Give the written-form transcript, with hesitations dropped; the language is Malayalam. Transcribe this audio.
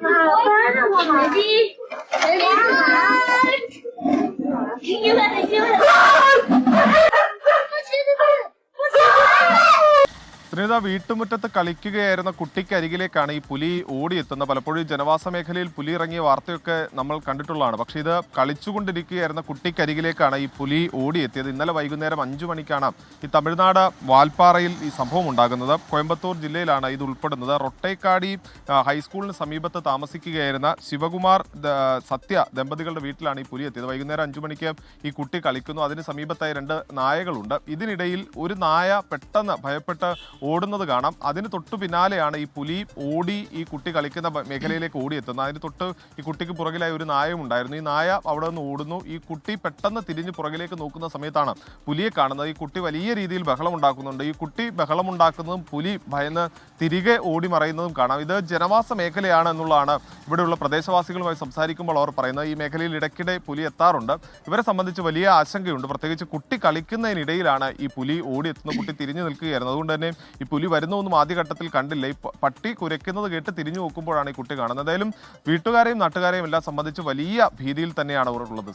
Ready? ശ്രീത, വീട്ടുമുറ്റത്ത് കളിക്കുകയായിരുന്ന കുട്ടിക്കരികിലേക്കാണ് ഈ പുലി ഓടിയെത്തുന്നത്. പലപ്പോഴും ജനവാസ മേഖലയിൽ പുലി ഇറങ്ങിയ വാർത്തയൊക്കെ നമ്മൾ കണ്ടിട്ടുള്ളതാണ്. പക്ഷേ ഇത് കളിച്ചുകൊണ്ടിരിക്കുകയായിരുന്ന കുട്ടിക്കരികിലേക്കാണ് ഈ പുലി ഓടിയെത്തിയത്. ഇന്നലെ വൈകുന്നേരം 5 മണിക്കാണ് ഈ തമിഴ്നാട് വാൽപ്പാറയിൽ ഈ സംഭവം ഉണ്ടാകുന്നത്. കോയമ്പത്തൂർ ജില്ലയിലാണ് ഇത് ഉൾപ്പെടുന്നത്. റൊട്ടേക്കാടി ഹൈസ്കൂളിന് സമീപത്ത് താമസിക്കുകയായിരുന്ന ശിവകുമാർ സത്യ ദമ്പതികളുടെ വീട്ടിലാണ് ഈ പുലി എത്തിയത്. വൈകുന്നേരം 5 മണിക്ക് ഈ കുട്ടി കളിക്കുന്നു. അതിന് സമീപത്തായി 2 നായകളുണ്ട്. ഇതിനിടയിൽ ഒരു നായ പെട്ടെന്ന് ഭയപ്പെട്ട് ഓടുന്നത് കാണാം. അതിന് തൊട്ടു പിന്നാലെയാണ് ഈ പുലി ഓടി ഈ കുട്ടി കളിക്കുന്ന മേഖലയിലേക്ക് ഓടിയെത്തുന്നത്. അതിന് തൊട്ട് ഈ കുട്ടിക്ക് പുറകിലായി ഒരു നായയും ഉണ്ടായിരുന്നു. ഈ നായ അവിടെ നിന്ന് ഓടുന്നു. ഈ കുട്ടി പെട്ടെന്ന് തിരിഞ്ഞ് പുറകിലേക്ക് നോക്കുന്ന സമയത്താണ് പുലിയെ കാണുന്നത്. ഈ കുട്ടി വലിയ രീതിയിൽ ബഹളം ഉണ്ടാക്കുന്നുണ്ട്. ഈ കുട്ടി ബഹളമുണ്ടാക്കുന്നതും പുലി ഭയന്ന് തിരികെ ഓടി മറയുന്നതും കാണാം. ഇത് ജനവാസ മേഖലയാണ് എന്നുള്ളതാണ് ഇവിടെയുള്ള പ്രദേശവാസികളുമായി സംസാരിക്കുമ്പോൾ അവർ പറയുന്നത്. ഈ മേഖലയിൽ ഇടയ്ക്കിടെ പുലി എത്താറുണ്ട്. ഇവരെ സംബന്ധിച്ച് വലിയ ആശങ്കയുണ്ട്. പ്രത്യേകിച്ച് കുട്ടി കളിക്കുന്നതിനിടയിലാണ് ഈ പുലി ഓടിയെത്തുന്നത്. കുട്ടി തിരിഞ്ഞു നിൽക്കുകയായിരുന്നു. അതുകൊണ്ട് തന്നെ ഈ പുലി വരുന്നൊന്നും ആദ്യഘട്ടത്തിൽ കണ്ടില്ല. ഈ പട്ടി കുരയ്ക്കുന്നത് കേട്ട് തിരിഞ്ഞു നോക്കുമ്പോഴാണ് ഈ കുട്ടി കാണുന്നത്. എന്തായാലും വീട്ടുകാരെയും നാട്ടുകാരെയും എല്ലാം സംബന്ധിച്ച് വലിയ ഭീതിയിൽ തന്നെയാണ് അവർ ഉള്ളത്.